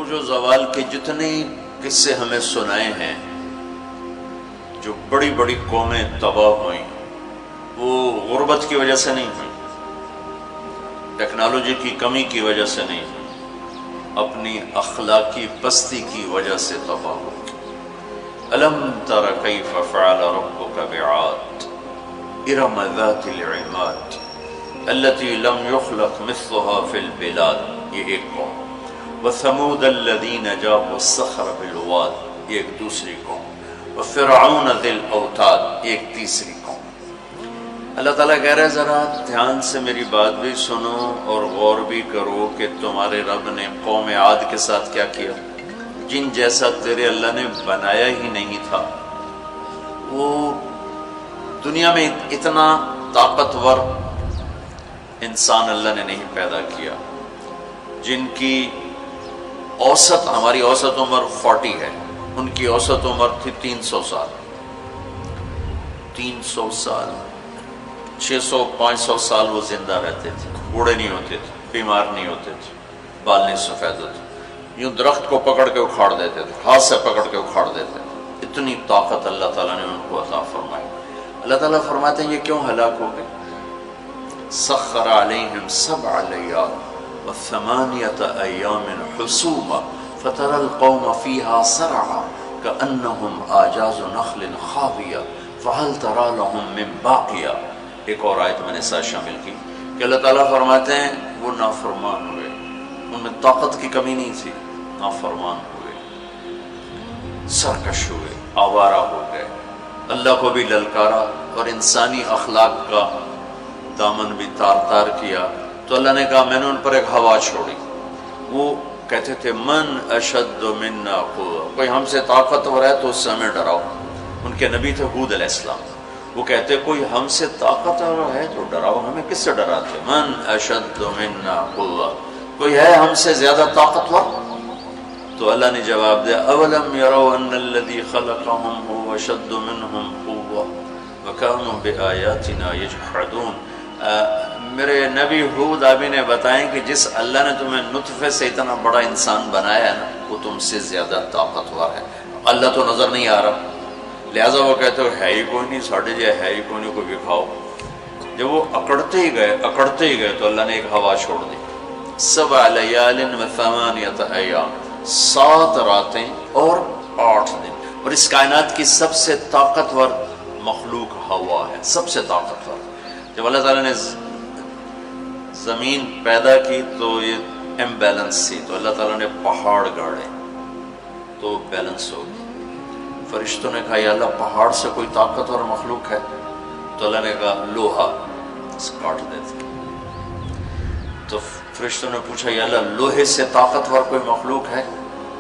عروج و زوال کے جتنے قصے ہمیں سنائے ہیں، جو بڑی بڑی قومیں تباہ ہوئیں، وہ غربت کی وجہ سے نہیں ہوئیں، ٹیکنالوجی کی کمی کی وجہ سے نہیں ہوئیں، اپنی اخلاقی پستی کی وجہ سے تباہ ہوئیں۔ ألم تر كيف فعل ربك بعاد إرم ذات العماد التي لم يخلق مثلها في البلاد، یہ ایک قوم، وثمود الذين جابوا الصخر بالواد، یہ ایک دوسری قوم، وفرعون ذي الأوتاد، ایک تیسری قوم۔ اللہ تعالیٰ کہہ رہے ذرا دھیان سے میری بات بھی سنو اور غور بھی کرو کہ تمہارے رب نے قوم عاد کے ساتھ کیا کیا، جن جیسا تیرے اللہ نے بنایا ہی نہیں تھا۔ وہ دنیا میں اتنا طاقتور انسان اللہ نے نہیں پیدا کیا، جن کی اوسط، ہماری اوسط عمر 40 ہے، ان کی اوسط عمر تھی 300 سال، 300 سال، 600-500 سال وہ زندہ رہتے تھے، بوڑھے نہیں ہوتے تھے، بیمار نہیں ہوتے تھے، بال نہیں سفید ہوتے، یوں درخت کو پکڑ کے اکھاڑ دیتے تھے، ہاتھ سے پکڑ کے اکھاڑ دیتے تھے، اتنی طاقت اللہ تعالیٰ نے ان کو عطا فرمائی۔ اللہ تعالیٰ فرماتے ہیں یہ کیوں ہلاک ہو گئے؟ سخر علیہم 7 لیال و8 ایام حسوما فتری القوم فیہا سرعا کأنہم اعجاز نخل خاویہ فہل تری لہم من باقیہ۔ ایک اور آیت میں نے ساتھ شامل کی کہ اللہ تعالیٰ فرماتے ہیں وہ نافرمان ہوئے، ان میں طاقت کی کمی نہیں تھی، نافرمان ہوئے، سرکش ہوئے، آوارہ ہو گئے، اللہ کو بھی للکارا اور انسانی اخلاق کا دامن بھی تار تار کیا۔ تو اللہ نے کہا میں نے ان پر ایک ہوا چھوڑی، وہ کہتے تھے من اشد منا قوة، کوئی ہم سے طاقتور ہے تو اس سے ہمیں ڈراؤ۔ ان کے نبی تھے ہود علیہ السلام، وہ کہتے کوئی ہم سے طاقتور ہے تو ڈراؤ، ہمیں کس سے ڈراتے؟ من اشد منا قوة، کوئی ہے ہم سے زیادہ طاقتور؟ تو اللہ نے جواب دیا اولم یروا ان الذی خلقهم هو اشد منهم قوة وكانوا بآیاتنا یجحدون۔ میرے نبی ہود آبی نے بتائیں کہ جس اللہ نے تمہیں نطفے سے اتنا بڑا انسان بنایا ہے نا، وہ تم سے زیادہ طاقتور ہے۔ اللہ تو نظر نہیں آ رہا، لہٰذا وہ کہتے ہو ہے ہی کوئی نہیں، ساڑھے جائے ہے ہی کوئی نہیں، کوئی دکھاؤ۔ جب وہ اکڑتے ہی گئے تو اللہ نے ایک ہوا چھوڑ دی، 7 لیال و8 ایام، 7 راتیں اور 8 دن، اور اس کائنات کی سب سے طاقتور مخلوق ہوا ہے، سب سے طاقتور۔ جب اللہ تعالیٰ نے زمین پیدا کی تو یہ امبیلنس تھی، تو اللہ تعالیٰ نے پہاڑ گاڑے تو بیلنس ہو گئی۔ فرشتوں نے کہا یا اللہ پہاڑ سے کوئی طاقتور مخلوق ہے؟ تو اللہ نے کہا لوہا کاٹ دیتے۔ تو فرشتوں نے پوچھا یا اللہ لوہے سے طاقتور کوئی مخلوق ہے؟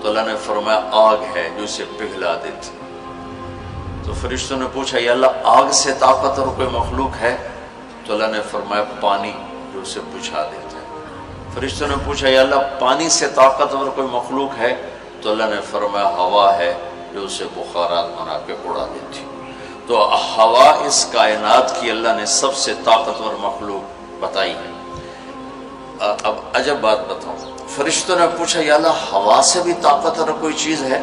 تو اللہ نے فرمایا آگ ہے جو اسے پگھلا دیتی۔ تو فرشتوں نے پوچھا یا اللہ آگ سے طاقتور کوئی مخلوق ہے؟ تو اللہ نے فرمایا پانی جو اسے بجھا دیتا ہے۔ فرشتوں نے پوچھا یا اللہ پانی سے طاقتور کوئی مخلوق ہے؟ تو اللہ نے فرمایا ہوا ہے جو اسے بخارات بنا کے اڑا دیتی۔ تو ہوا اس کائنات کی اللہ نے سب سے طاقتور مخلوق بتائی ہے۔ اب عجب بات بتاؤں، فرشتوں نے پوچھا یا اللہ ہوا سے بھی طاقتور کوئی چیز ہے؟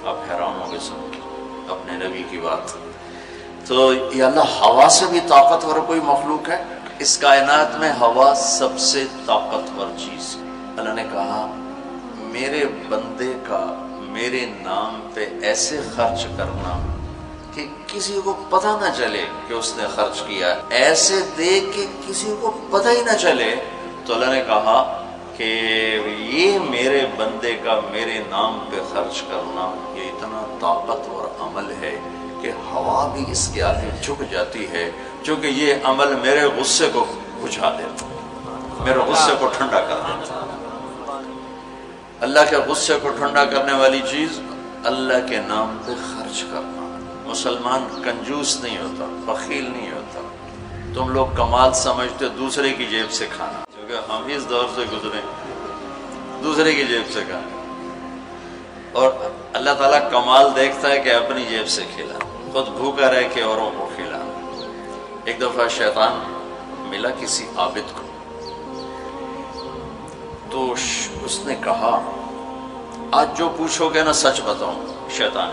آپ حیران ہوں گے سن کے اپنے نبی کی بات۔ تو یا اللہ ہوا سے بھی طاقتور کوئی مخلوق ہے؟ اس کائنات میں ہوا سب سے طاقتور چیز۔ اللہ نے کہا میرے بندے کا میرے نام پہ ایسے خرچ کرنا کہ کسی کو پتہ نہ چلے کہ اس نے خرچ کیا، ایسے دے کہ کسی کو پتہ ہی نہ چلے۔ تو اللہ نے کہا کہ یہ میرے بندے کا میرے نام پہ خرچ کرنا یہ اتنا طاقتور عمل ہے کہ ہوا بھی اس کے آگے جھک جاتی ہے، چونکہ یہ عمل میرے غصے کو بجھا دیتا، میرے غصے کو ٹھنڈا کر دیتا۔ اللہ کے غصے کو ٹھنڈا کرنے والی چیز اللہ کے نام پہ خرچ کرنا۔ مسلمان کنجوس نہیں ہوتا، بخیل نہیں ہوتا۔ تم لوگ کمال سمجھتے دوسرے کی جیب سے کھانا، کیونکہ ہم اس دور سے گزرے، دوسرے کی جیب سے کھانا، اور اللہ تعالیٰ کمال دیکھتا ہے کہ اپنی جیب سے کھلا، خود بھوکا رہ کے اوروں کو کھلا۔ ایک دفعہ شیطان ملا کسی عابد کو، تو اس نے کہا آج جو پوچھو گے نا سچ بتاؤں شیطان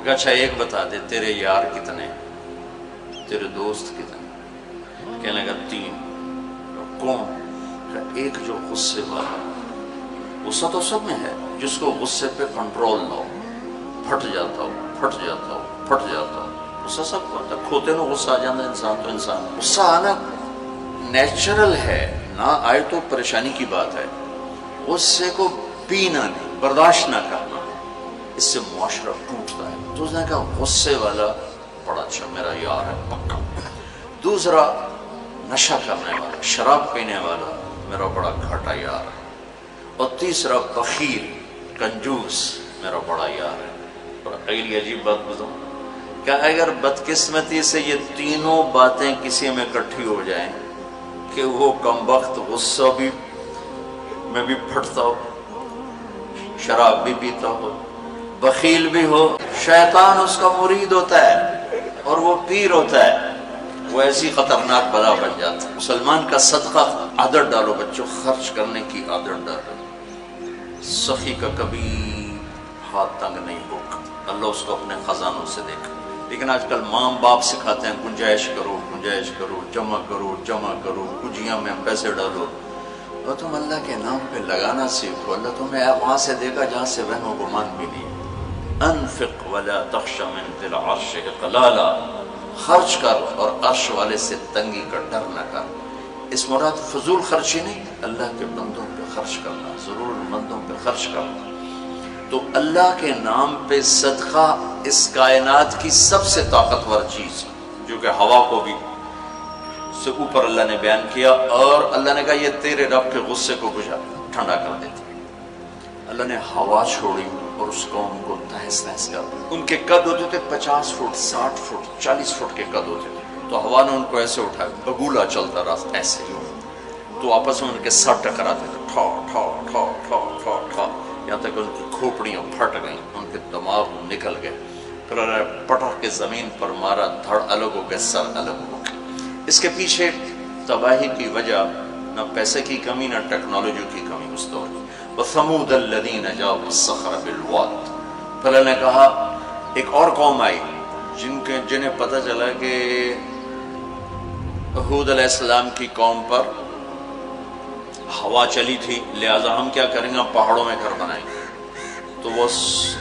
کہ اچھا ایک بتا دے تیرے یار کتنے، تیرے دوست کتنے؟ کہنے لگا 3۔ کون؟ کہ ایک جو غصے والا، غصہ تو سب میں ہے، جس کو غصے پہ کنٹرول نہ ہو، پھٹ جاتا ہو پھٹ جاتا ہو پھٹ جاتا ہو، غصہ سب کو آتا ہے، کھوتے نو غصہ آ جاتا ہے انسان تو انسان، غصہ آنا نیچرل ہے، نہ آئے تو پریشانی کی بات ہے، غصے کو پینا نہیں، برداشت نہ کرنا، اس سے معاشرہ ٹوٹتا ہے۔ تو اس نے کہا غصے والا بڑا اچھا میرا یار ہے پکا، دوسرا نشہ کرنے والا شراب پینے والا میرا بڑا گھاٹا یار ہے، اور تیسرا بخیل کنجوس میرا بڑا یار ہے۔ اور اگلی عجیب بات بتاؤں کہ اگر بدقسمتی سے یہ تینوں باتیں کسی میں اکٹھی ہو جائیں کہ وہ کمبخت غصہ بھی میں بھی پھٹتا ہو، شراب بھی پیتا ہو، بخیل بھی ہو، شیطان اس کا مرید ہوتا ہے اور وہ پیر ہوتا ہے، وہ ایسی خطرناک بلا بن جاتا ہے۔ مسلمان کا صدقہ عادت ڈالو بچوں، خرچ کرنے کی عادت ڈالو، سخی کا کبھی ہاتھ تنگ نہیں ہوگا، اللہ اس کو اپنے خزانوں سے دیکھا۔ لیکن آج کل ماں باپ سکھاتے ہیں گنجائش کرو گنجائش کرو، جمع کرو، کجیاں میں پیسے ڈالو، اور تم اللہ کے نام پہ لگانا سیکھو، اللہ تمہیں وہاں سے دے گا جہاں سے وہم و گمان بھی نہیں۔ انفق ولا تخش من ذی العرش اقلالا، خرچ کر اور عرش والے سے تنگی کا ڈر نہ کر۔ اس مراد فضول خرچی نہیں، اللہ کے بندوں پہ خرچ کرنا، ضرورت مندوں پہ خرچ کرنا۔ تو اللہ کے نام پہ صدقہ اس کائنات کی سب سے طاقتور چیز، جو کہ ہوا کو بھی سے اوپر اللہ نے بیان کیا، اور اللہ نے کہا یہ تیرے رب کے غصے کو بجھا ٹھنڈا کر دیتی۔ اللہ نے ہوا چھوڑی اور اس قوم کو تہس نہس کر دیا۔ ان کے قد ہوتے تھے 50 فٹ 60 فٹ 40 فٹ کے قد ہوتے تھے، تو ہوا نے ان کو ایسے اٹھایا، بگولا چلتا رہا ایسے ہی، تو آپس میں ان کے سر ٹکراتے تھے، ٹھا ٹھا ٹھا ٹھا ٹھا ٹھا، یہاں تک ان کی کھوپڑیاں پھٹ گئیں، ان کے دماغ نکل گئے، پھر اللہ نے پٹک کے زمین پر مارا، دھڑ الگ ہو گئے، سر الگ ہو گئے۔ اس کے پیچھے تباہی کی وجہ نہ پیسے کی کمی نہ ٹیکنالوجی کی کمی اس دور کی۔ وَثَمُودَ الَّذِينَ جَابُوا الصَّخْرَ بِالْوَادِ، پھر اللہ نے کہا ایک اور قوم آئی جنہیں پتہ چلا کہ ہود علیہ السلام کی قوم پر ہوا چلی تھی، لہٰذا ہم کیا کریں گے، پہاڑوں میں گھر بنائیں گے۔ تو وہ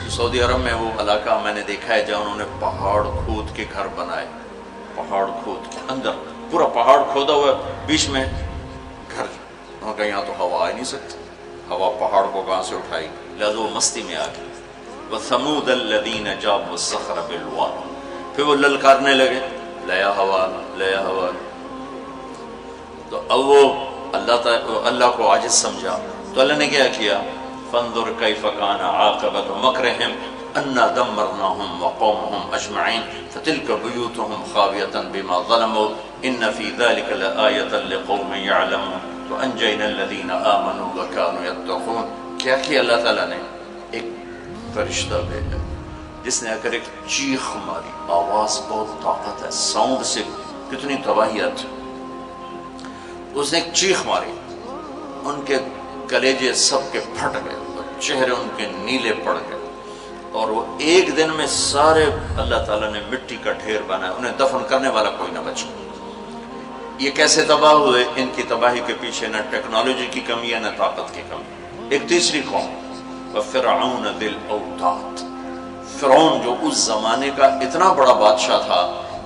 سعودی عرب میں وہ علاقہ میں نے دیکھا ہے جہاں انہوں نے پہاڑ کھود کے گھر بنائے، پہاڑ کھود کے اندر پورا پہاڑ کھودا ہوا، بیچ میں گھر، وہاں کہ یہاں تو ہوا آ نہیں سکتی، ہوا پہاڑ کو کہاں سے اٹھائی، لہٰذا وہ مستی میں آ گئی۔ وَثَمُودَ الَّذِينَ جَابُوا الصَّخْرَ بِالْوَادِ، پھر وہ للکارنے لگے لیا ہوا لیا ہوا، تو اب وہ اللہ کو عاجز سمجھا، تو اللہ نے کیا کیا، فَانظُرْ كَيْفَ كَانَ عَاقِبَةُ مَكْرِهِمْ أَنَّا دَمَّرْنَاهُمْ وَقَوْمَهُمْ أَجْمَعِينَ فَتِلْكَ بُيُوتُهُمْ خَاوِيَةً بِمَا ظَلَمُوا إِنَّ فِي ذَلِكَ لَآيَةً لِقَوْمٍ يَعْلَمُونَ وَأَنجَيْنَا الَّذِينَ آمَنُوا وَكَانُوا يَتَّقُونَ۔ کیا کیا اللہ تعالیٰ نے، ایک فرشتہ بھیجا جس نے اگر ایک چیخ ماری، آواز بہت طاقت ہے، ساؤنڈ سے کتنی تباہی آتی، اس نے ایک چیخ ماری، ان کے کلیجے سب کے پھٹ گئے، چہرے ان کے نیلے پڑ گئے، اور وہ ایک دن میں سارے اللہ تعالیٰ نے مٹی کا ڈھیر بنایا، انہیں دفن کرنے والا کوئی نہ بچا۔ یہ کیسے تباہ ہوئے؟ ان کی تباہی کے پیچھے نہ ٹیکنالوجی کی کمی ہے نہ طاقت کی کمی۔ ایک تیسری قوم، وَفِرْعَوْنَ ذِي الْأَوْتَادِ، فرعون جو اس زمانے کا اتنا بڑا بادشاہ تھا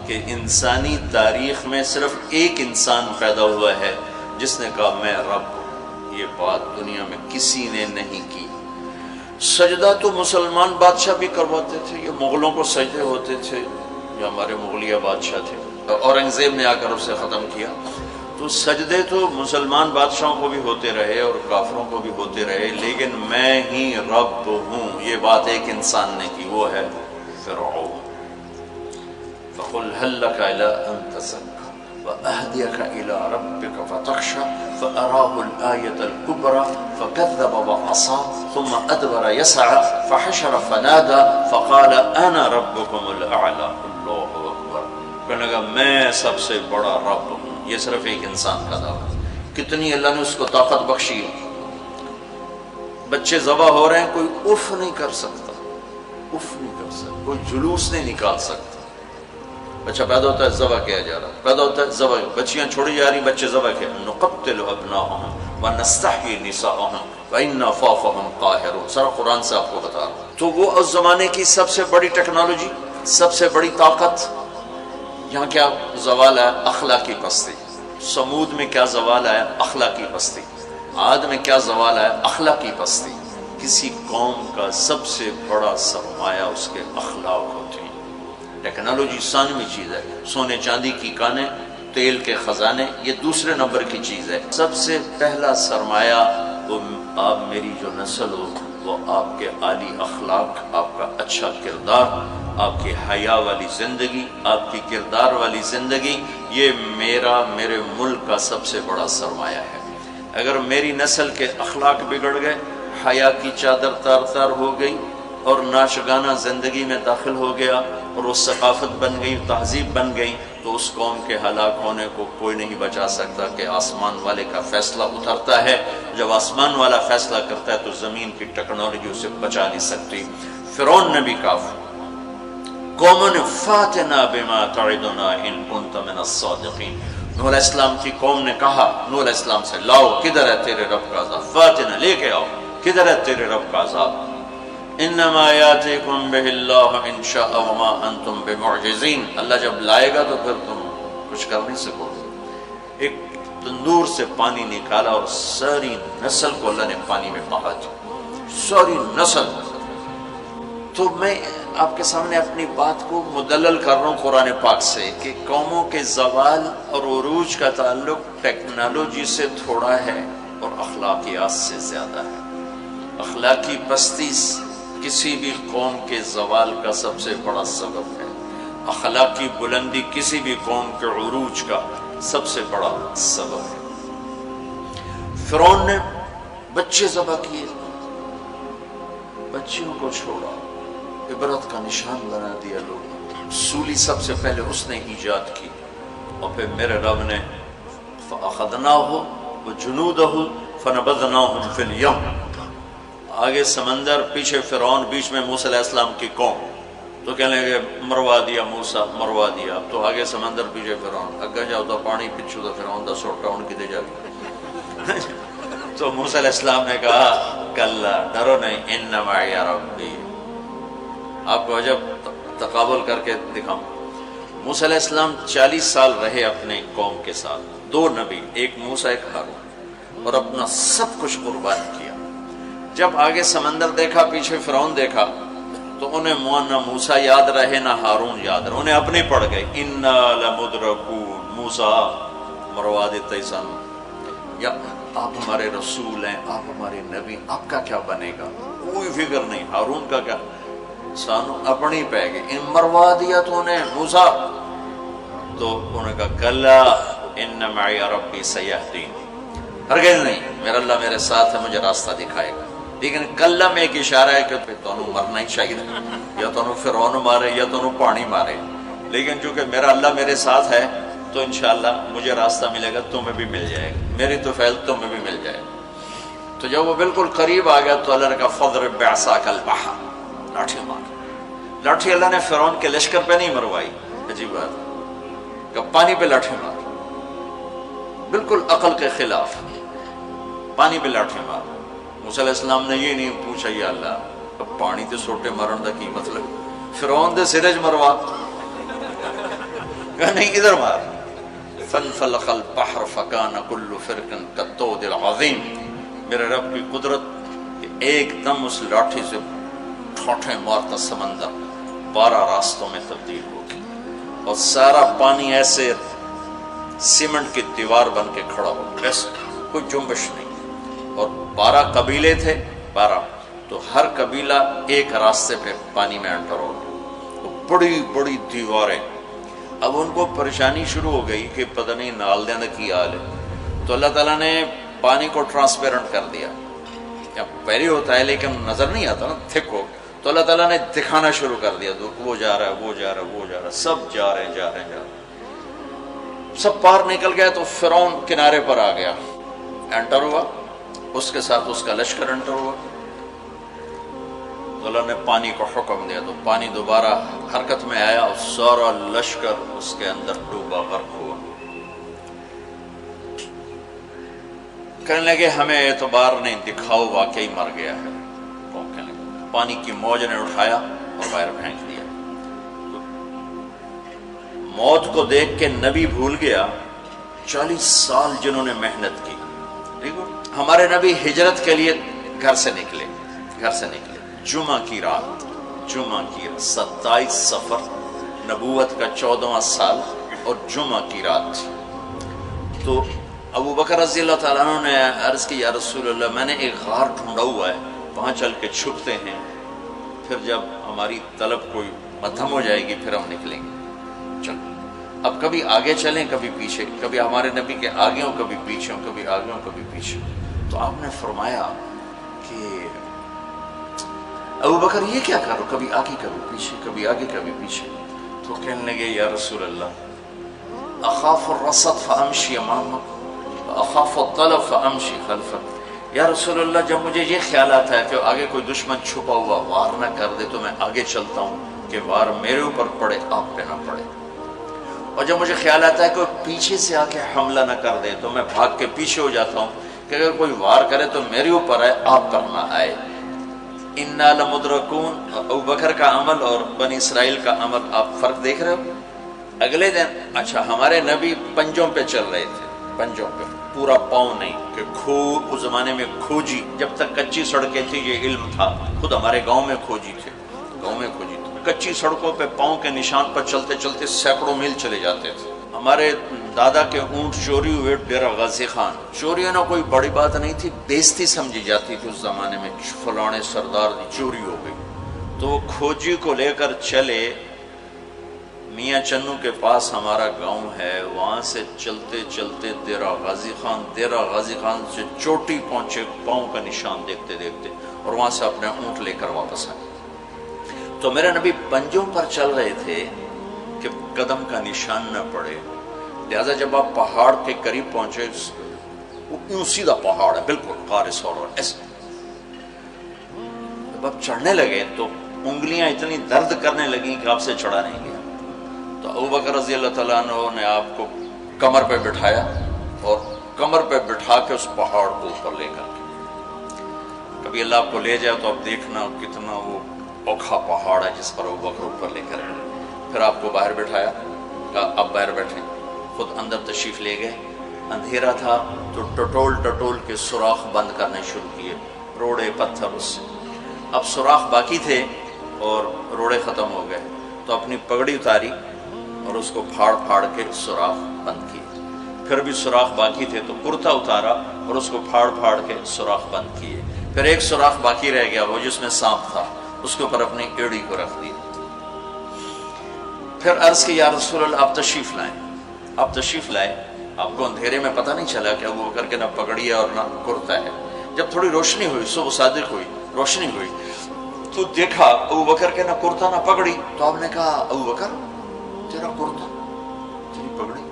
کہ انسانی تاریخ میں صرف ایک انسان پیدا ہوا ہے جس نے کہا میں رب ہوں، یہ بات دنیا میں کسی نے نہیں کی۔ سجدہ تو مسلمان بادشاہ بھی کرواتے تھے، یہ مغلوں کو سجدے ہوتے تھے، یہ ہمارے مغلیہ بادشاہ تھے، اورنگزیب نے آ کر اسے ختم کیا۔ تو سجدے تو مسلمان بادشاہوں کو بھی ہوتے رہے اور کافروں کو بھی ہوتے رہے، لیکن میں ہی رب ہوں یہ بات ایک انسان نے کی، وہ ہے فرعون۔ فَقُلْ هَلْ لَكَ إِلَىٰ أَن تَزَكَّىٰ وَأَهْدِيَكَ إِلَىٰ رَبِّكَ فَتَخْشَىٰ فَأَرَاهُ الْآيَةَ الْكُبْرَىٰ فَكَذَّبَ وَعَصَىٰ ثُمَّ أَدْبَرَ يَسْعَىٰ فَحَشَرَ فَنَادَىٰ فَقَالَ أَنَا رَبُّكُمُ الْأَعْلَىٰ۔ اللہ اکبر، کہنے لگا میں سب سے بڑا رب ہوں۔ یہ صرف ایک انسان کا دعویٰ، کتنی اللہ نے اس کو طاقت بخشی ہے۔ بچے ذبح ہو رہے ہیں، کوئی اف نہیں کر سکتا، اف نہیں کر سکتا، کوئی جلوس نہیں نکال سکتا۔ بچہ پیدا ہوتا ہے ذبح کیا جا رہا، پیدا ہوتا ہے ذبح، بچیاں چھوڑی جا رہی، بچے ذبح کیا، نقتل ابناءهم ونستحيي نساءهم وإنا فوقهم قاهرون، سارا قرآن سے آپ کو بتا رہا ہوں۔ تو وہ اس زمانے کی سب سے بڑی ٹیکنالوجی، سب سے بڑی طاقت، یہاں کیا زوال ہے؟ اخلاقی پستی۔ سمود میں کیا زوال ہے؟ اخلاقی پستی۔ عاد میں کیا زوال ہے؟ اخلاقی پستی۔ کسی قوم کا سب سے بڑا سرمایہ اس کے اخلاق ہوتے ہیں۔ ٹیکنالوجی ثانوی چیز ہے، سونے چاندی کی کانیں، تیل کے خزانے، یہ دوسرے نمبر کی چیز ہے۔ سب سے پہلا سرمایہ وہ آپ میری جو نسل ہو، وہ آپ کے عالی اخلاق، آپ کا اچھا کردار، آپ کی حیا والی زندگی، آپ کی کردار والی زندگی، یہ میرے ملک کا سب سے بڑا سرمایہ ہے۔ اگر میری نسل کے اخلاق بگڑ گئے، حیا کی چادر تار تار ہو گئی اور ناشگانہ زندگی میں داخل ہو گیا اور وہ ثقافت بن گئی، تہذیب بن گئی، تو اس قوم کے ہلاک ہونے کو کوئی نہیں بچا سکتا کہ آسمان والے کا فیصلہ اترتا ہے۔ جب آسمان والا فیصلہ کرتا ہے تو زمین کی ٹیکنالوجی اسے بچا نہیں سکتی۔ فرعون نے بھی کہا، قوموں نے فاتنا بما تعدنا ان کنت من الصادقین، نوح علیہ السلام کی قوم نے کہا نوح علیہ السلام سے، لاؤ کدھر ہے تیرے رب کا عذاب، فاتنا لے کے آؤ، کدھر ہے تیرے رب کا عذاب، انما یاتیکم بہ اللہ ان شاء وما انتم بمعجزین، اللہ جب لائے گا تو پھر تم کچھ کر نہیں سکو گے۔ ایک تندور سے پانی نکالا اور ساری نسل کو اللہ نے پانی میں بہا دیا، ساری نسل۔ تو میں آپ کے سامنے اپنی بات کو مدلل کر رہا ہوں قرآن پاک سے کہ قوموں کے زوال اور عروج کا تعلق ٹیکنالوجی سے تھوڑا ہے اور اخلاقیات سے زیادہ ہے۔ اخلاقی پستی کسی بھی قوم کے زوال کا سب سے بڑا سبب ہے، اخلاقی بلندی کسی بھی قوم کے عروج کا سب سے بڑا سبب ہے۔ فرعون نے بچے ذبح کیے، بچیوں کو چھوڑا، عبرت کا نشان بنا دیا لوگ۔ سولی سب سے پہلے اس نے ایجاد کی، اور پھر میرے رب نے فَأَخَذْنَاهُ وَجُنُودَهُ فَنَبَذْنَاهُمْ فِي الْيَمِّ، آگے سمندر، پیچھے فرعون، بیچ میں موسیٰ علیہ السلام کی قوم، تو کہنے لگے مروا دیا موسیٰ، مروا دیا، تو آگے سمندر پیچھے فرعون، اگے جاؤ تو پانی پچھو تو فرعون دا سوٹا ان کی دے جا گیا۔ تو موسیٰ علیہ السلام نے کہا کلا، ڈرو نہیں، ان معی ربی، آپ کو عجب تقابل کر کے دکھاؤں۔ موسیٰ علیہ السلام 40 سال رہے اپنے قوم کے ساتھ، 2 نبی، ایک موسیٰ ایک ہارون، اور اپنا سب کچھ قربان کیا۔ جب آگے سمندر دیکھا، پیچھے فرعون دیکھا، تو انہیں نہ موسیٰ یاد رہے نہ ہارون یاد رہے، انہیں اپنے پڑ گئے، انا لمدرکون، موسیٰ مروا دیتے سن، یا آپ ہمارے رسول ہیں، آپ ہمارے نبی، آپ کا کیا بنے گا، کوئی فکر نہیں، ہارون کا کیا، سانو اپنی پہ گئے، ان مروا دیا تو انہیں موسیٰ، تو انہوں نے کہا کلا ان معی ربی سیہدین، ہرگز نہیں، میرا اللہ میرے ساتھ ہے، مجھے راستہ دکھائے گا۔ لیکن کلا میں ایک اشارہ ہے کہ پھر تمہیں مرنا ہی چاہیے، یا تمہیں فرعون مارے یا تمہیں پانی مارے، لیکن چونکہ میرا اللہ میرے ساتھ ہے تو انشاءاللہ مجھے راستہ ملے گا، تمہیں بھی مل جائے گا، میری تو فیل تمہیں بھی مل جائے گا۔ تو جب وہ بالکل قریب آ گیا تو اللہ نے کہا فضرب بعصاک البحر، لاٹھی مار۔ لاٹھی اللہ نے فرعون کے لشکر پہ نہیں مروائی، عجیب بات ہے، کہ پانی پہ لاٹھی مار، بالکل عقل کے خلاف، پانی پہ لاٹھی مار۔ موسیٰ علیہ السلام نے یہ نہیں پوچھا یا اللہ اب پانی تے سوٹے مارن دا کی مطلب، فرعون دے سرج مروا، کہا نہیں ادھر مار۔ فانفلق البحر فکان کل فرق کالطود العظیم، میرے رب کی قدرت، ایک دم اس لاٹھی سے ٹھوٹے مارتا سمندر 12 راستوں میں تبدیل ہو گیا، اور سارا پانی ایسے سیمنٹ کی دیوار بن کے کھڑا ہو، ایسے کوئی جنبش نہیں، اور 12 قبیلے تھے، 12، تو ہر قبیلہ ایک راستے پہ پانی میں انٹر ہو گیا، بڑی بڑی دیواریں۔ اب ان کو پریشانی شروع ہو گئی کہ پتہ نہیں نال دینا کی حال ہے، تو اللہ تعالیٰ نے پانی کو ٹرانسپیرنٹ کر دیا، یا پہلے ہوتا ہے لیکن نظر نہیں آتا نا، تھک ہو، تو اللہ تعالیٰ نے دکھانا شروع کر دیا، وہ جا رہا ہے، وہ جا رہا ہے، وہ جا رہا ہے، سب جا رہے ہیں، جا رہے ہیں، جا رہے ہیں، سب پار نکل گیا۔ تو فرعون کنارے پر آ گیا، انٹر ہوا، اس کے ساتھ اس کا لشکر انٹر ہوا، تو اللہ نے پانی کو حکم دیا تو پانی دوبارہ حرکت میں آیا اور سارا لشکر اس کے اندر ڈوبا، غرق ہوا۔ کہنے لگے ہمیں اعتبار نہیں، دکھاؤ واقعی مر گیا ہے۔ کہنے لگے پانی کی موج نے اٹھایا اور باہر پھینک دیا۔ موت کو دیکھ کے نبی بھول گیا 40 سال جنہوں نے محنت کی۔ دیکھو ہمارے نبی ہجرت کے لیے گھر سے نکلے جمعہ کی رات 27 صفر، نبوت کا 14واں سال اور جمعہ کی رات تھی۔ تو ابو بکر رضی اللہ تعالیٰ عنہ نے عرض کی یا رسول اللہ میں نے ایک غار ڈھونڈا ہوا ہے، وہاں چل کے چھپتے ہیں، پھر جب ہماری طلب کوئی مدھم ہو جائے گی پھر ہم نکلیں گے۔ چلو اب کبھی آگے چلیں کبھی پیچھے، کبھی ہمارے نبی کے آگے ہوں کبھی پیچھے ہوں، کبھی آگے ہوں کبھی پیچھے۔ تو آپ نے فرمایا کہ ابو بکر یہ کیا کرو، کبھی آگے کبھی پیچھے، کبھی آگے کبھی پیچھے۔ تو کہنے لگے یا رسول اللہ اخاف الرصد فامشی امامک واخاف الطلب فامشی خلفک۔ یا رسول اللہ جب مجھے یہ خیال آتا ہے کہ آگے کوئی دشمن چھپا ہوا وار نہ کر دے تو میں آگے چلتا ہوں کہ وار میرے اوپر پڑے آپ پہ نہ پڑے، اور جب مجھے خیال آتا ہے کہ پیچھے سے آ کے حملہ نہ کر دے تو میں بھاگ کے پیچھے ہو جاتا ہوں کہ اگر کوئی وار کرے تو میرے اوپر آئے آپ پر نہ آئے۔ انا لمدرکون، ابو بکر کا عمل اور بنی اسرائیل کا عمل آپ فرق دیکھ رہے ہو۔ اگلے دن اچھا ہمارے نبی پنجوں پہ چل رہے تھے، پنجوں پہ، پورا پاؤں نہیں، کہ اس زمانے میں کھوجی، جب تک کچی سڑکیں تھی یہ علم تھا، خود ہمارے گاؤں میں کھوجی تھے، کچی سڑکوں پہ پاؤں کے نشان پر چلتے چلتے سینکڑوں میل چلے جاتے تھے۔ ہمارے دادا کے اونٹ چوری ہوئے ڈیرہ غازی خان، چوری ہونا کوئی بڑی بات نہیں تھی، بےزتی سمجھی جاتی تھی اس زمانے میں، فلانے سردار دی چوری ہو گئی۔ تو وہ کھوجی کو لے کر چلے، میاں چنو کے پاس ہمارا گاؤں ہے، وہاں سے چلتے چلتے ڈیرہ غازی خان سے چوٹی پہنچے، پاؤں کا نشان دیکھتے دیکھتے، اور وہاں سے اپنے اونٹ لے کر واپس آئے۔ تو میرے نبی پنجوں پر چل رہے تھے کہ قدم کا نشان نہ پڑے، لہذا جب آپ پہاڑ کے قریب پہنچے، وہ یوں سیدھا پہاڑ ہے بالکل قارس اور ایسے، جب آپ چڑھنے لگے تو انگلیاں اتنی درد کرنے لگیں کہ آپ سے چڑھا نہیں گیا۔ تو ابو بکر رضی اللہ تعالیٰ عنہ نے آپ کو کمر پہ بٹھایا اور کمر پہ بٹھا کے اس پہاڑ کو اوپر لے کر کے، کبھی اللہ آپ کو لے جائے تو آپ دیکھنا کتنا وہ اوکھا پہاڑ ہے جس پر ابو بکر اوپر لے کر گئے۔ پھر آپ کو باہر بٹھایا، کہا اب باہر بیٹھیں، خود اندر تشریف لے گئے۔ اندھیرا تھا تو ٹٹول کے سوراخ بند کرنے شروع کیے، روڑے پتھر اس سے۔ اب سوراخ باقی تھے اور روڑے ختم ہو گئے، تو اپنی پگڑی اتاری اور اس کو پھاڑ کے سوراخ بند کیے۔ پھر بھی سوراخ باقی تھے تو کرتا اتارا اور اس کو پھاڑ کے سوراخ بند کیے۔ پھر ایک سوراخ باقی رہ گیا، وہ جس میں سانپ تھا، اس کے اوپر اپنی ایڑی کو رکھ دی۔ پھر عرض کی یا رسول اللہ آپ تشریف لائیں۔ آپ کو اندھیرے میں پتہ نہیں چلا کہ ابو بکر کے نہ پگڑی ہے اور نہ کرتا ہے۔ جب تھوڑی روشنی ہوئی، صبح صادق ہوئی، روشنی ہوئی تو دیکھا ابو بکر کے نہ کرتا نہ پگڑی۔ تو آپ نے کہا ابو بکر تیرا کرتا تیری پگڑی؟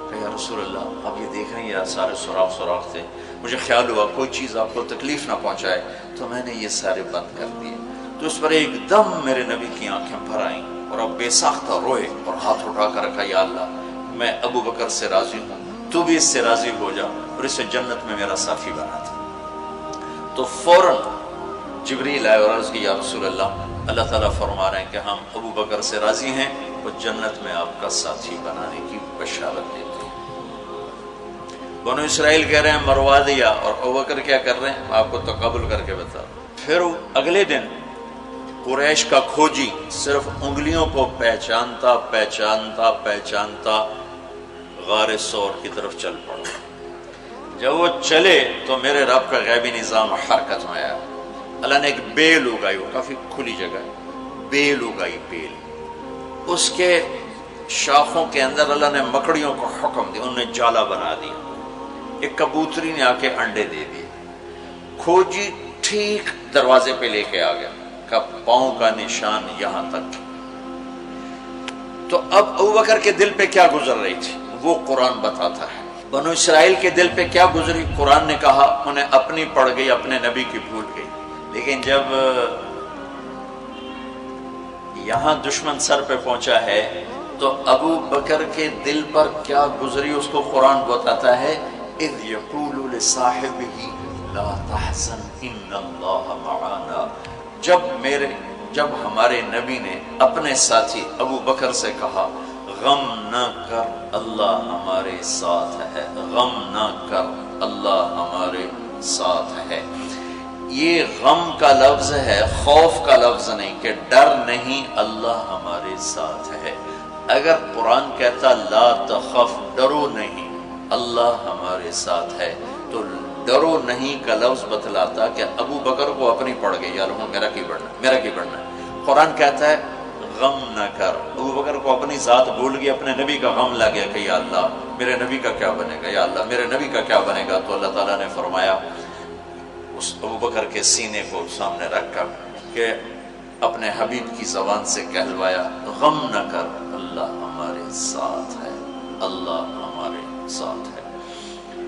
کہ یا رسول اللہ آپ یہ دیکھ رہے ہیں یہ سارے سوراخ تھے، مجھے خیال ہوا کوئی چیز آپ کو تکلیف نہ پہنچائے تو میں نے یہ سارے بند کر دیے۔ تو اس پر ایک دم میرے نبی کی آنکھیں بھر آئیں اور اب بے ساختہ روئے اور ہاتھ اٹھا کر رکھا، یا اللہ میں ابو بکر سے راضی ہوں، تو بھی اس سے راضی ہو جا اور اسے جنت میں میرا ساتھی بنا دے۔ تو فوراً جبریل آئے اور عرض کی یا رسول اللہ تعالیٰ فرما رہے ہیں کہ ہم ابو بکر سے راضی ہیں، وہ جنت میں آپ کا ساتھی بنانے کی بشارت دیتے ہیں۔ بنو اسرائیل کہہ رہے ہیں مروا دیا، اور ابو بکر کیا کر رہے ہیں آپ کو تقابل کر کے بتا۔ پھر اگلے دن قریش کا کھوجی صرف انگلیوں کو پہچانتا غار سور کی طرف چل پڑا۔ جب وہ چلے تو میرے رب کا غیبی نظام حرکت میں آیا۔ اللہ نے ایک بیل اگائی، وہ کافی کھلی جگہ ہے، بیل اگائی، بیل، اس کے شاخوں کے اندر اللہ نے مکڑیوں کو حکم دیا، انہوں نے جالا بنا دیا، ایک کبوتری نے آ کے انڈے دے دیے۔ کھوجی ٹھیک دروازے پہ لے کے آ گیا، کا پاؤں کا نشان یہاں تک۔ تو اب ابو بکر کے دل پہ کیا گزر رہی تھی وہ قرآن بتاتا ہے۔ بنو اسرائیل کے دل پہ کیا گزری، قرآن نے کہا انہیں اپنی پڑ گئی، اپنے نبی کی بھول گئی۔ لیکن جب یہاں دشمن سر پہ پہنچا ہے تو ابو بکر کے دل پر کیا گزری اس کو قرآن بتاتا ہے، اذ یقول لصاحبہ لا تحزن ان اللہ معنا، جب ہمارے نبی نے اپنے ساتھی ابو بکر سے کہا غم نہ کر اللہ ہمارے ساتھ ہے، غم نہ کر اللہ ہمارے ساتھ ہے۔ یہ غم کا لفظ ہے، خوف کا لفظ نہیں کہ ڈر نہیں، اللہ ہمارے ساتھ ہے۔ اگر قرآن کہتا لا تخف، ڈرو نہیں، اللہ ہمارے ساتھ ہے، تو ڈرو نہیں کا لفظ بتلاتا کہ ابو بکر کو اپنی پڑ گئی، یا لوگوں میرا کی بڑھنا ہے۔ قرآن کہتا ہے غم نہ کر، ابو بکر کو اپنی ذات بھول گئی، اپنے نبی کا غم لگ گیا کہ یا اللہ میرے نبی کا کیا بنے گا، یا اللہ میرے نبی کا کیا بنے گا۔ تو اللہ تعالیٰ نے فرمایا اس ابو بکر کے سینے کو سامنے رکھ کر کہ اپنے حبیب کی زبان سے کہلوایا غم نہ کر اللہ ہمارے ساتھ ہے، اللہ ہمارے ساتھ ہے۔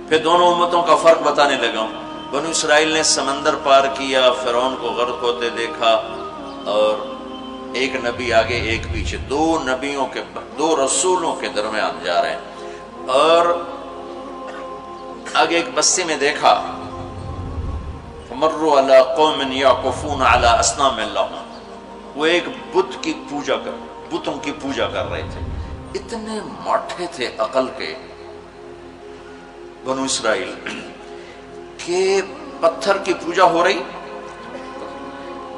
پھر دونوں امتوں کا فرق بتانے لگا۔ بنو اسرائیل نے سمندر پار کیا، فرعون کو غرق ہوتے دیکھا، اور ایک نبی آگے ایک پیچھے، دو رسولوں کے درمیان جا رہے ہیں، اور آگے ایک بستی میں دیکھا فمروا علی قوم یعکفون علی اصنام لہم، وہ ایک بتوں کی پوجا کر رہے تھے۔ اتنے ماٹھے تھے عقل کے بنو اسرائیل کہ پتھر کی پوجا ہو رہی،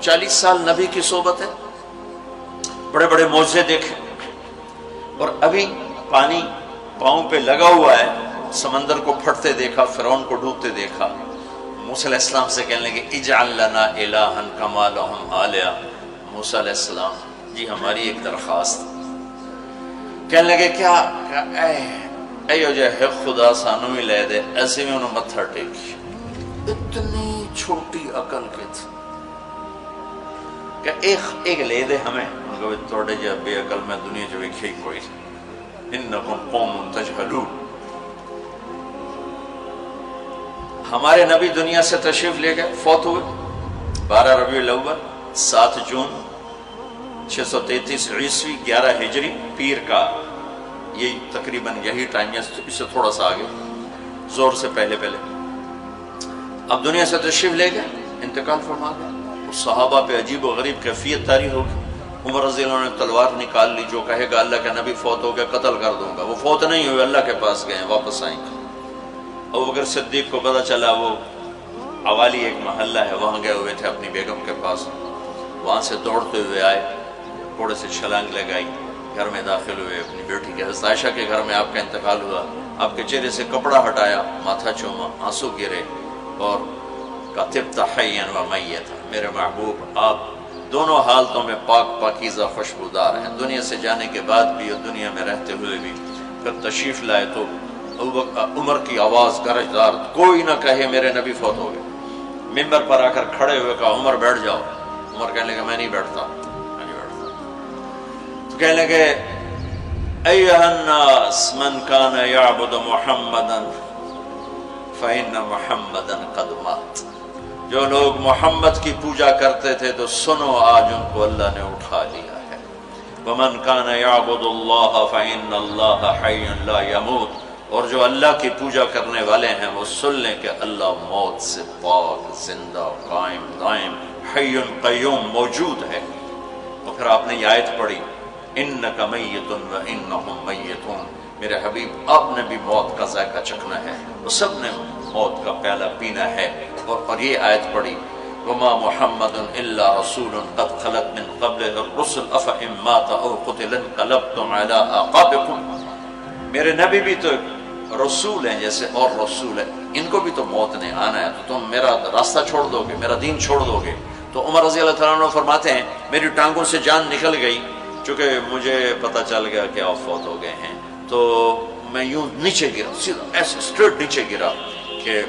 40 سال نبی کی صحبت ہے، بڑے بڑے معجزے دیکھے، اور ابھی پانی پاؤں پہ لگا ہوا ہے، سمندر کو پھٹتے دیکھا، فرعون کو ڈوبتے دیکھا۔ موسیٰ علیہ السلام سے کہنے لگے اجعل لنا الہا کما لہم آلیہ، موسیٰ علیہ السلام جی ہماری ایک درخواست۔ کہنے لگے کیا ایو جے ہے خدا سانو ہی لے دے، ایسے میں انہوں متھر ٹیکی۔ اتنی چھوٹی عقل کے تھے کہ ایک لے دے ہمیں، ان کو توڑے جا بے عقل میں دنیا جو ایک ہی کوئی، انکم قوم تجہلون۔ ہمارے نبی دنیا سے تشریف لے گئے، فوت ہوئے 12 ربیع الاول 7 جون 633 عیسوی 11 ہجری، پیر کا یہ تقریباً یہی ٹائم ہے، اس سے تھوڑا سا آگے، زور سے پہلے۔ اب دنیا سے تشریف لے گئے، انتقال فرما گئے۔ اس صحابہ پہ عجیب و غریب کیفیت طاری ہوگی۔ عمر رضی اللہ عنہ نے تلوار نکال لی، جو کہے گا اللہ کا نبی فوت ہو گیا قتل کر دوں گا۔ وہ فوت نہیں ہوئے، اللہ کے پاس گئے، واپس آئیں گے۔ ابوبکر صدیق کو پتہ چلا، وہ عوالی ایک محلہ ہے، وہاں گئے ہوئے تھے اپنی بیگم کے پاس، وہاں سے دوڑتے ہوئے آئے، گھوڑے سے چھلانگ لگائی، گھر میں داخل ہوئے، اپنی بیٹی کے حضرت عائشہ کے گھر میں آپ کا انتقال ہوا۔ آپ کے چہرے سے کپڑا ہٹایا، ماتھا چوما، آنسو گرے، اور کہا طبت حیا و میتا، میرے محبوب آپ دونوں حالتوں میں پاک پاکیزہ خوشبودار ہیں، دنیا سے جانے کے بعد بھی اور دنیا میں رہتے ہوئے بھی۔ پھر تشریف لائے تو عمر کی آواز گرجدار، کوئی نہ کہے میرے نبی فوت ہو گئے۔ ممبر پر آ کر کھڑے ہوئے کہا عمر بیٹھ جاؤ۔ عمر کہنے لگا میں نہیں بیٹھتا۔ تو کہنے لگے ایھا الناس من کان یعبد محمدا فإن محمدا قد مات، جو لوگ محمد کی پوجا کرتے تھے تو سنو آج ان کو اللہ نے اٹھا لیا ہے۔ ومن کان یعبد اللہ فإن اللہ حی لا یموت، اور جو اللہ کی پوجا کرنے والے ہیں وہ سن لیں کہ اللہ موت سے پاک، زندہ، قائم دائم، حی قیوم، موجود ہے۔ تو پھر آپ نے یہ آیت پڑھی انک میت وانہم میتون، میرے حبیب آپ نے بھی موت کا ذائقہ چکھنا ہے، وہ سب نے موت کا پیالہ پینا ہے۔ اور یہ آیت پڑھی وما محمد الا رسول قد خلت من قبلہ الرسل افإن مات او قتل انقلبتم علی اعقابکم، میرے نبی بھی تو رسول ہیں جیسے اور رسول ہیں، ان کو بھی تو موت نے آنا ہے، تو تم میرا راستہ چھوڑ دو گے، میرا دین چھوڑ دو گے۔ تو عمر رضی اللہ تعالیٰ عنہ فرماتے ہیں میری ٹانگوں سے جان نکل گئی، چونکہ مجھے پتہ چل گیا کہ آپ فوت ہو گئے ہیں، تو میں یوں نیچے گرا، سیدھا ایسے اسٹریٹ نیچے گرا کہ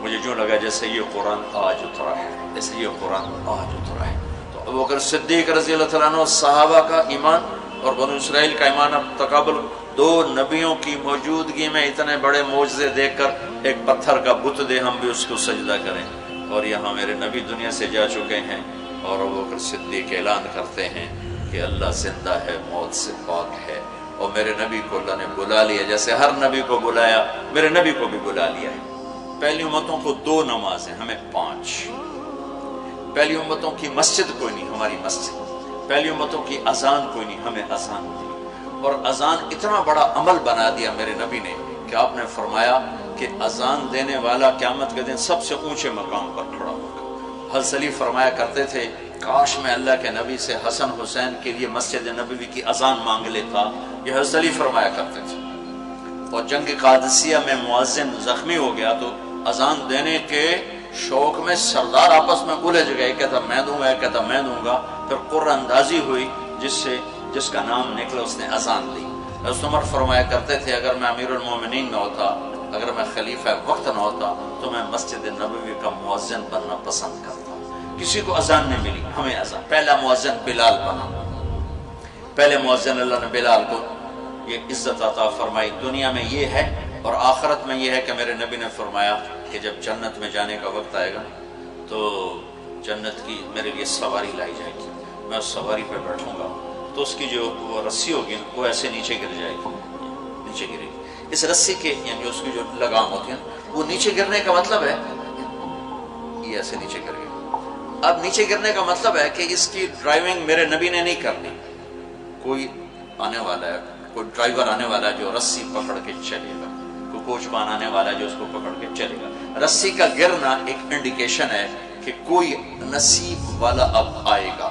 مجھے جو لگا جیسے یہ قرآن آج اترا ہے، جیسے یہ قرآن آج اترا ہے۔ تو ابوبکر صدیق رضی اللہ تعالیٰ عنہ صحابہ کا ایمان اور بنو اسرائیل کا ایمان اب تقابل، دو نبیوں کی موجودگی میں اتنے بڑے معجزے دیکھ کر ایک پتھر کا بت دے ہم بھی اس کو سجدہ کریں، اور یہاں میرے نبی دنیا سے جا چکے ہیں، اور ابو بکر صدیق اعلان کرتے ہیں کہ اللہ زندہ ہے، موت سے پاک ہے، اور میرے نبی کو اللہ نے بلا لیا، جیسے ہر نبی کو بلایا میرے نبی کو بھی بلا لیا ہے۔ پہلی امتوں کو 2 نمازیں، ہمیں 5۔ پہلی امتوں کی مسجد کوئی نہیں، ہماری مسجد۔ پہلی امتوں کی اذان کوئی نہیں، ہمیں اذان دی۔ اور اذان اتنا بڑا عمل بنا دیا میرے نبی نے کہ آپ نے فرمایا کہ اذان دینے والا قیامت کے دن سب سے اونچے مقام پر کھڑا ہوگا۔ حضرت علی فرمایا کرتے تھے کاش میں اللہ کے نبی سے حسن حسین کے لیے مسجد نبوی کی اذان مانگ لیتا، یہ حضرت علی فرمایا کرتے تھے۔ اور جنگ قادسیہ میں مؤذن زخمی ہو گیا تو اذان دینے کے شوق میں سردار آپس میں الجھ گئے، کہتا میں دوں گا، کہتا میں دوں گا۔ پھر قرہ اندازی ہوئی، جس کا نام نکلا اس نے اذان دی۔ حضرت عمر فرمایا کرتے تھے اگر میں امیر المومنین نہ ہوتا، اگر میں خلیفہ وقت نہ ہوتا تو میں مسجد نبوی کا مؤذن بننا پسند کرتا۔ کسی کو اذان نہیں ملی، ہمیں اذان۔ پہلا مؤذن بلال بنا، پہلے مؤذن اللہ نے بلال کو یہ عزت عطا فرمائی۔ دنیا میں یہ ہے اور آخرت میں یہ ہے کہ میرے نبی نے فرمایا کہ جب جنت میں جانے کا وقت آئے گا تو جنت کی میرے لیے سواری لائی جائے گی، میں اس سواری پہ بیٹھوں گا تو اس کی جو وہ رسی ہوگی وہ ایسے نیچے گر جائے گی، نیچے گرے گی۔ اس رسی کے یعنی اس کی جو لگام ہوتی ہے وہ نیچے گرنے کا مطلب ہے یہ ایسے نیچے گر گئی۔ اب نیچے گرنے کا مطلب ہے کہ اس کی ڈرائیونگ میرے نبی نے نہیں کرنی، کوئی آنے والا ہے، کوئی ڈرائیور آنے والا ہے جو رسی پکڑ کے چلے گا، کوئی کوچوان آنے والا ہے جو اس کو پکڑ کے چلے گا۔ رسی کا گرنا ایک انڈیکیشن ہے کہ کوئی نصیب والا اب آئے گا۔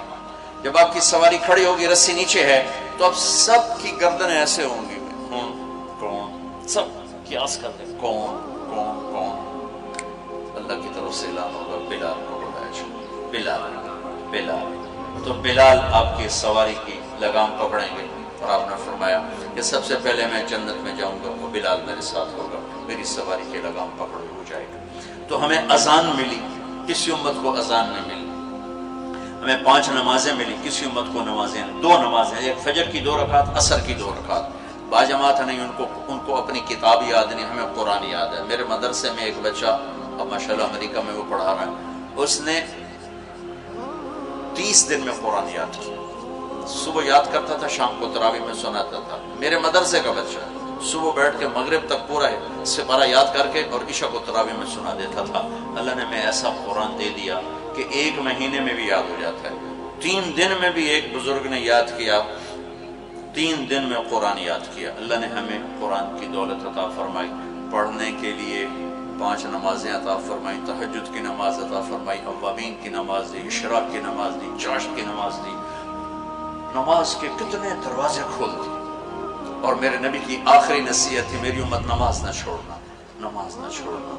جب آپ کی سواری کھڑی ہوگی، رسی نیچے ہے، تو اب سب کی گردنیں ایسے ہوں گی، کون، سب قیاس کرتے کون کون کون۔ اللہ کی طرف سے اعلان ہوگا بلال کو بلایا جائے، بلال۔ تو بلال آپ کی سواری کی لگام پکڑیں گے، اور آپ نے فرمایا کہ سب سے پہلے میں جنت میں جاؤں گا، وہ بلال میرے ساتھ ہوگا، میری سواری کی لگام پکڑ ہو جائے گا۔ تو ہمیں اذان ملی، کسی امت کو اذان نہیں ملی۔ ہمیں 5 نمازیں ملی، کسی امت کو نمازیں 2 نمازیں، ایک فجر کی 2 رکعت، عصر کی 2 رکعت۔ باجماعت نہیں، ان کو اپنی کتاب یاد نہیں، ہمیں قرآن یاد ہے۔ میرے مدرسے میں ایک بچہ اب ماشاءاللہ امریکہ میں وہ پڑھا رہا ہے، اس نے 30 دن میں قرآن یاد کیا۔ صبح یاد کرتا تھا، شام کو تراویح میں سناتا تھا۔ میرے مدرسے کا بچہ صبح بیٹھ کے مغرب تک پورا سپارہ یاد کر کے اور عشاء کو تراویح میں سنا دیتا تھا۔ اللہ نے میں ایسا قرآن دے دیا کہ 1 مہینے میں بھی یاد ہو جاتا ہے۔ 3 دن میں بھی ایک بزرگ نے یاد کیا، 3 دن میں قرآن یاد کیا۔ اللہ نے ہمیں قرآن کی دولت عطا فرمائی، پڑھنے کے لیے 5 نمازیں عطا فرمائی، تہجد کی نماز عطا فرمائی، اوابین کی نماز دی، اشراق کی نماز دی، چاشت کی نماز دی۔ نماز کے کتنے دروازے کھول دی۔ اور میرے نبی کی آخری نصیحت تھی میری امت نماز نہ چھوڑنا، نماز نہ چھوڑنا۔